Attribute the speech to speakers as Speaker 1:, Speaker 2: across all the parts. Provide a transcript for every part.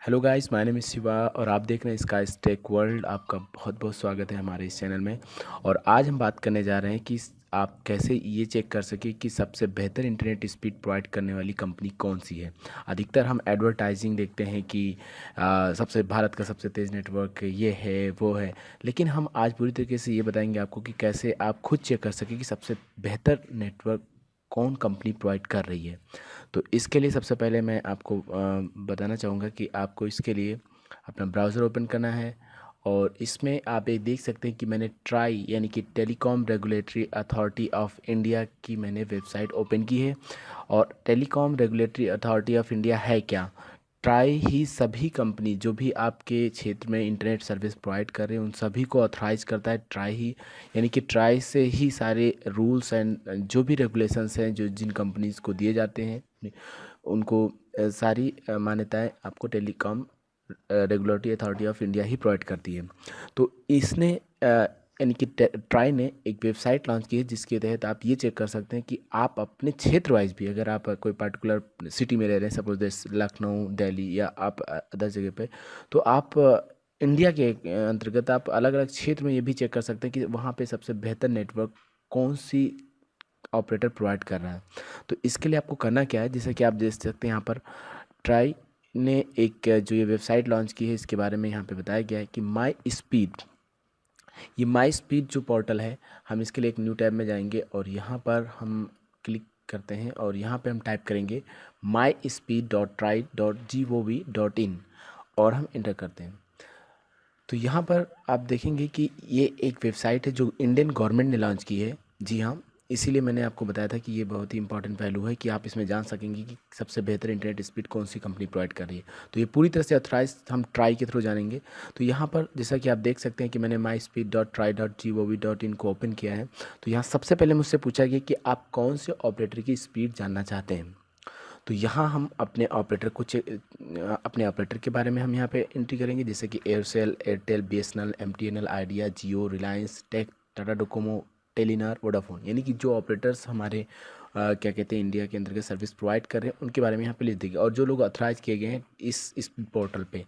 Speaker 1: Hello guys, my name is Shiva और आप देख रहे हैं स्काई टेक वर्ल्ड। आपका बहुत बहुत स्वागत है हमारे इस चैनल में। और आज हम बात करने जा रहे हैं कि आप कैसे ये चेक कर सकें कि सबसे बेहतर इंटरनेट स्पीड प्रोवाइड करने वाली कंपनी कौन सी है। अधिकतर हम एडवर्टाइजिंग देखते हैं कि सबसे भारत का सबसे तेज़ नेटवर्क ये है वो है, लेकिन हम आज पूरी तरीके से ये बताएंगे आपको कि कैसे आप खुद चेक कर सकें कि सबसे बेहतर नेटवर्क कौन कंपनी प्रोवाइड कर रही है। तो इसके लिए सबसे पहले मैं आपको बताना चाहूँगा कि आपको इसके लिए अपना ब्राउज़र ओपन करना है। और इसमें आप ये देख सकते हैं कि मैंने ट्राई यानी कि telecom regulatory authority of India की मैंने वेबसाइट ओपन की है। और telecom regulatory authority of India है क्या? ट्राई ही सभी कंपनी जो भी आपके क्षेत्र में इंटरनेट सर्विस प्रोवाइड कर रहे हैं उन सभी को ऑथराइज करता है ट्राई ही। यानी कि ट्राई से ही सारे रूल्स एंड जो भी रेगुलेशंस हैं जो जिन कंपनीज को दिए जाते हैं उनको सारी मान्यताएं आपको telecom regulatory authority of India he provide करती है। तो इसने यानी कि ट्राई ने एक वेबसाइट लॉन्च की है जिसके तहत आप ये चेक कर सकते हैं कि आप अपने क्षेत्र वाइज भी, अगर आप कोई पर्टिकुलर सिटी में रह रहे हैं, सपोज दैट लखनऊ, दिल्ली या आप अदर जगह पे, तो आप इंडिया के अंतर्गत आप अलग अलग क्षेत्र में ये भी चेक कर सकते हैं कि वहाँ पे सबसे बेहतर नेटवर्क कौन सी ऑपरेटर प्रोवाइड कर रहा है। तो इसके लिए आपको करना क्या है, जैसे कि आप देख सकते हैं यहाँ पर ट्राई ने एक जो ये वेबसाइट लॉन्च की है इसके बारे में यहाँ पे बताया गया है कि माई स्पीड, ये माई स्पीड जो पोर्टल है, हम इसके लिए एक न्यू टैब में जाएंगे और यहाँ पर हम क्लिक करते हैं और यहाँ पे हम टाइप करेंगे myspeed.try.gov.in और हम इंटर करते हैं। तो यहाँ पर आप देखेंगे कि ये एक वेबसाइट है जो इंडियन गवर्नमेंट ने लॉन्च की है। जी हाँ, इसीलिए मैंने आपको बताया था कि ये बहुत ही इंपॉर्टेंट पहलू है कि आप इसमें जान सकेंगे कि सबसे बेहतर इंटरनेट स्पीड कौन सी कंपनी प्रोवाइड कर रही है। तो ये पूरी तरह से ऑथराइज हम ट्राई के थ्रू जानेंगे। तो यहाँ पर जैसा कि आप देख सकते हैं कि मैंने myspeed.try.gov.in को ओपन किया है। तो यहाँ सबसे पहले मुझसे पूछा गया कि आप कौन से ऑपरेटर की स्पीड जानना चाहते हैं। तो यहाँ हम अपने ऑपरेटर को अपने ऑपरेटर के बारे में हम यहाँ पे एंट्री करेंगे, जैसे कि Aircel, Airtel, BSNL, MTNL, Idea, Jio, Reliance, tech, Tata Docomo, Telenor, Vodafone, यानी कि जो ऑपरेटर्स हमारे क्या कहते हैं इंडिया के अंदर सर्विस प्रोवाइड कर रहे हैं उनके बारे में यहाँ पे लिख देंगे और जो लोग ऑथराइज किए गए हैं इस पोर्टल पे।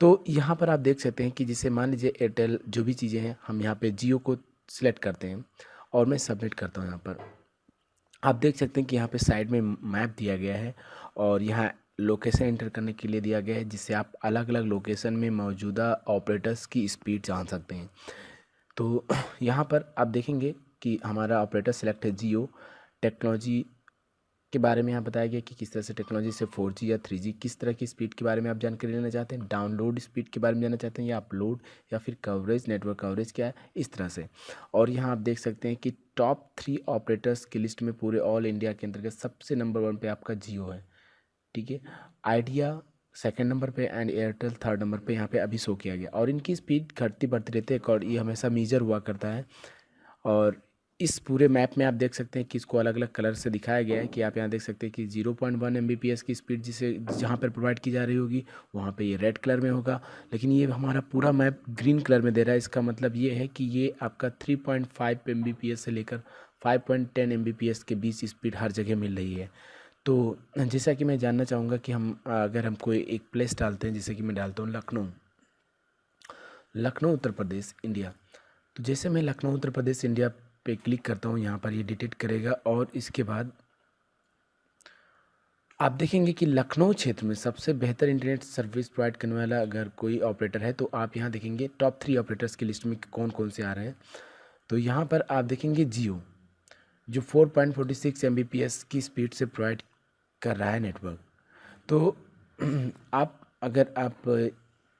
Speaker 1: तो यहाँ पर आप देख सकते हैं कि जिसे मान लीजिए एयरटेल जो भी चीज़ें हैं, हम यहाँ पे जियो को सिलेक्ट करते हैं और मैं सबमिट करता हूँ। यहाँ पर आप देख सकते हैं कि यहाँ पे साइड में मैप दिया गया है और यहाँ लोकेशन एंटर करने के लिए दिया गया है, जिससे आप अलग अलग लोकेशन में मौजूदा ऑपरेटर्स की स्पीड जान सकते हैं। तो यहाँ पर आप देखेंगे कि हमारा ऑपरेटर सेलेक्ट है जियो। टेक्नोलॉजी के बारे में यहाँ बताया गया कि किस तरह से टेक्नोलॉजी से 4G या 3G किस तरह की स्पीड के बारे में आप जानकारी लेना चाहते हैं, डाउनलोड स्पीड के बारे में जानना चाहते हैं या अपलोड, या फिर कवरेज, नेटवर्क कवरेज क्या है, इस तरह से। और यहाँ आप देख सकते हैं कि टॉप 3 ऑपरेटर्स की लिस्ट में पूरे ऑल इंडिया के अंतर्गत सबसे नंबर 1 पे आपका जियो है। ठीक है, आइडिया सेकंड नंबर पे एंड एयरटेल थर्ड नंबर पे यहाँ पे अभी शो किया गया। और इनकी स्पीड घटती बढ़ती रहती है और ये हमेशा मेजर हुआ करता है। और इस पूरे मैप में आप देख सकते हैं कि इसको अलग अलग कलर से दिखाया गया है कि आप यहाँ देख सकते हैं कि 0.1 Mbps की स्पीड जिसे जहाँ पर प्रोवाइड की जा रही होगी वहाँ पे ये रेड कलर में होगा, लेकिन ये हमारा पूरा मैप ग्रीन कलर में दे रहा है। इसका मतलब ये है कि ये आपका 3.5 Mbps से लेकर 5.10 Mbps के बीच स्पीड हर जगह मिल रही है। तो जैसा कि मैं जानना चाहूँगा कि अगर हम कोई एक प्लेस डालते हैं, जैसे कि मैं डालता हूँ लखनऊ, लखनऊ उत्तर प्रदेश इंडिया। तो जैसे मैं लखनऊ उत्तर प्रदेश इंडिया पे क्लिक करता हूँ, यहाँ पर ये डिटेक्ट करेगा और इसके बाद आप देखेंगे कि लखनऊ क्षेत्र में सबसे बेहतर इंटरनेट सर्विस प्रोवाइड करने वाला अगर कोई ऑपरेटर है तो आप यहाँ देखेंगे टॉप 3 ऑपरेटर्स की लिस्ट में कौन कौन से आ रहे हैं। तो यहाँ पर आप देखेंगे जियो जो 4.46 Mbps की स्पीड से प्रोवाइड कर रहा है नेटवर्क। तो अगर आप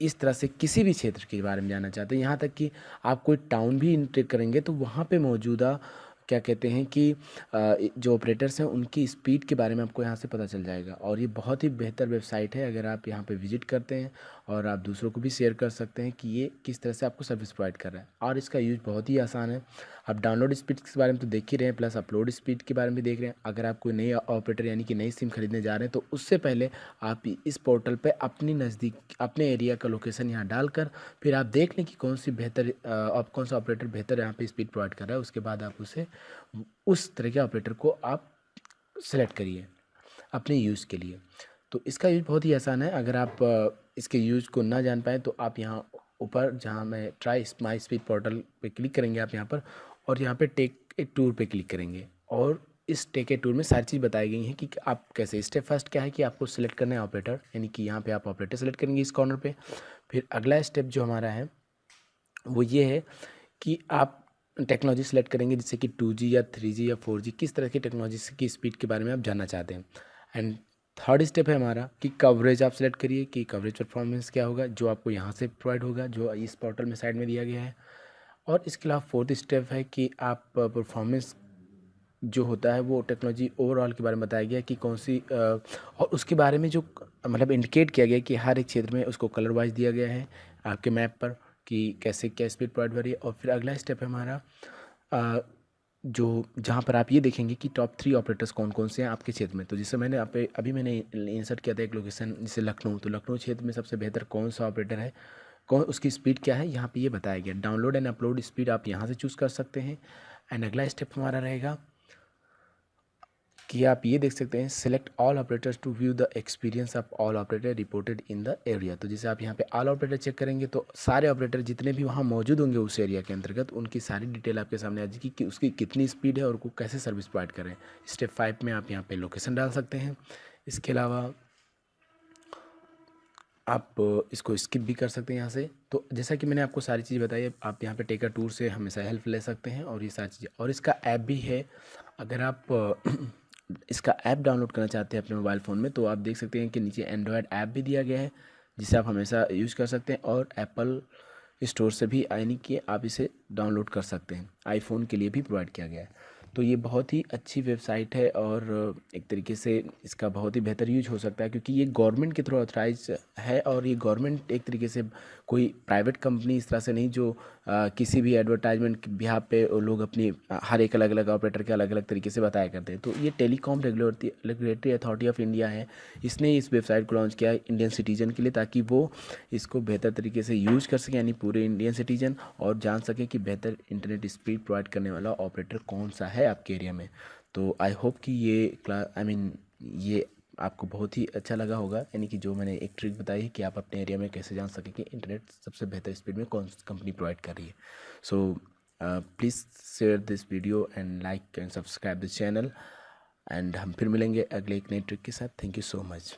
Speaker 1: इस तरह से किसी भी क्षेत्र के बारे में जानना चाहते हैं, यहाँ तक कि आप कोई टाउन भी इंटर करेंगे तो वहाँ पे मौजूदा क्या कहते हैं कि जो ऑपरेटर्स हैं उनकी स्पीड के बारे में आपको यहाँ से पता चल जाएगा। और ये बहुत ही बेहतर वेबसाइट है, अगर आप यहाँ पे विजिट करते हैं और आप दूसरों को भी शेयर कर सकते हैं कि ये किस तरह से आपको सर्विस प्रोवाइड कर रहा है। और इसका यूज़ बहुत ही आसान है। आप डाउनलोड स्पीड के बारे में तो देख ही रहे हैं, प्लस अपलोड स्पीड के बारे में भी देख रहे हैं। अगर आप कोई नई ऑपरेटर यानी कि नई सिम खरीदने जा रहे हैं तो उससे पहले आप इस पोर्टल पे अपनी नज़दीक अपने एरिया का लोकेशन यहाँ डालकर फिर आप देख लें कि कौन सा ऑपरेटर बेहतर यहाँ पे स्पीड प्रोवाइड कर रहा है। उसके बाद आप उस तरह के ऑपरेटर को आप सेलेक्ट करिए अपने यूज़ के लिए। तो इसका यूज़ बहुत ही आसान है। अगर आप इसके यूज को ना जान पाएँ तो आप यहाँ ऊपर जहाँ मैं ट्राई माई स्पीड पोर्टल पे क्लिक करेंगे आप यहाँ पर, और यहाँ पे टेक ए टूर पे क्लिक करेंगे। और इस टेक ए टूर में सारी चीज़ बताई गई हैं कि आप कैसे। स्टेप फर्स्ट क्या है कि आपको सिलेक्ट करना है ऑपरेटर, यानी कि यहाँ पे आप ऑपरेटर सेलेक्ट करेंगे इस कॉर्नर पे। फिर अगला स्टेप जो हमारा है वो ये है कि आप टेक्नोलॉजी सेलेक्ट करेंगे, जैसे कि 2G या 3G या 4G, किस तरह की टेक्नोलॉजी की स्पीड के बारे में आप जानना चाहते हैं। एंड थर्ड स्टेप है हमारा कि कवरेज आप सेलेक्ट करिए कि कवरेज परफॉर्मेंस क्या होगा, जो आपको यहाँ से प्रोवाइड होगा, जो इस पोर्टल में साइड में दिया गया है। और इसके अलावा फोर्थ स्टेप है कि आप परफॉर्मेंस जो होता है वो टेक्नोलॉजी ओवरऑल के बारे में बताया गया कि कौन सी और उसके बारे में जो मतलब इंडिकेट किया गया कि हर एक क्षेत्र में उसको कलर वाइज दिया गया है आपके मैप पर कि कैसे क्या स्पीड प्रोवाइड हो रही है। और फिर अगला स्टेप है हमारा जो जहाँ पर आप ये देखेंगे कि टॉप 3 ऑपरेटर्स कौन कौन से हैं आपके क्षेत्र में। तो जैसे मैंने अभी मैंने इंसर्ट किया था एक लोकेशन, जैसे लखनऊ, तो लखनऊ क्षेत्र में सबसे बेहतर कौन सा ऑपरेटर है, कौन उसकी स्पीड क्या है, यहाँ पे ये बताया गया। डाउनलोड एंड अपलोड स्पीड आप यहाँ से चूज़ कर सकते हैं। एंड अगला स्टेप हमारा रहेगा कि आप ये देख सकते हैं select all operators to view the experience of all operator reported in the area. तो जैसे आप यहाँ पे ऑल ऑपरेटर चेक करेंगे तो सारे ऑपरेटर जितने भी वहाँ मौजूद होंगे उस एरिया के अंतर्गत, उनकी सारी डिटेल आपके सामने आ जाएगी कि उसकी कितनी स्पीड है और वो कैसे सर्विस प्रोवाइड करें। स्टेप 5 में आप यहाँ पे लोकेशन डाल सकते हैं। इसके अलावा आप इसको स्किप भी कर सकते हैं यहाँ से। तो जैसा कि मैंने आपको सारी चीज़ बताई, आप यहाँ पे टेकर टूर से हमेशा हेल्प ले सकते हैं और ये सारी चीज़ें। और इसका ऐप भी है, अगर आप इसका ऐप डाउनलोड करना चाहते हैं अपने मोबाइल फ़ोन में तो आप देख सकते हैं कि नीचे एंड्रॉयड ऐप भी दिया गया है जिसे आप हमेशा यूज़ कर सकते हैं, और एप्पल स्टोर से भी यानी कि आप इसे डाउनलोड कर सकते हैं। आईफोन के लिए भी प्रोवाइड किया गया है। तो ये बहुत ही अच्छी वेबसाइट है और एक तरीके से इसका बहुत ही बेहतर यूज हो सकता है क्योंकि ये गवर्नमेंट के थ्रू ऑथराइज है, और ये गवर्नमेंट एक तरीके से कोई प्राइवेट कंपनी इस तरह से नहीं जो किसी भी एडवर्टाइजमेंट के बिहार पे वो लोग अपनी हर एक अलग अलग ऑपरेटर के अलग अलग तरीके से बताया करते हैं। तो ये telecom regulatory authority of India है, इसने इस वेबसाइट को लॉन्च किया है इंडियन सिटीजन के लिए, ताकि वो इसको बेहतर तरीके से यूज कर सकें, यानी पूरे इंडियन सिटीजन, और जान सकें कि बेहतर इंटरनेट स्पीड प्रोवाइड करने वाला ऑपरेटर कौन सा है आपके एरिया में। तो आई होप कि ये ये आपको बहुत ही अच्छा लगा होगा, यानी कि जो मैंने एक ट्रिक बताई है कि आप अपने एरिया में कैसे जान सकें कि इंटरनेट सबसे बेहतर स्पीड में कौन सी कंपनी प्रोवाइड कर रही है। So please share this video and like and subscribe this channel, and हम फिर मिलेंगे अगले एक नई ट्रिक के साथ। Thank you so much.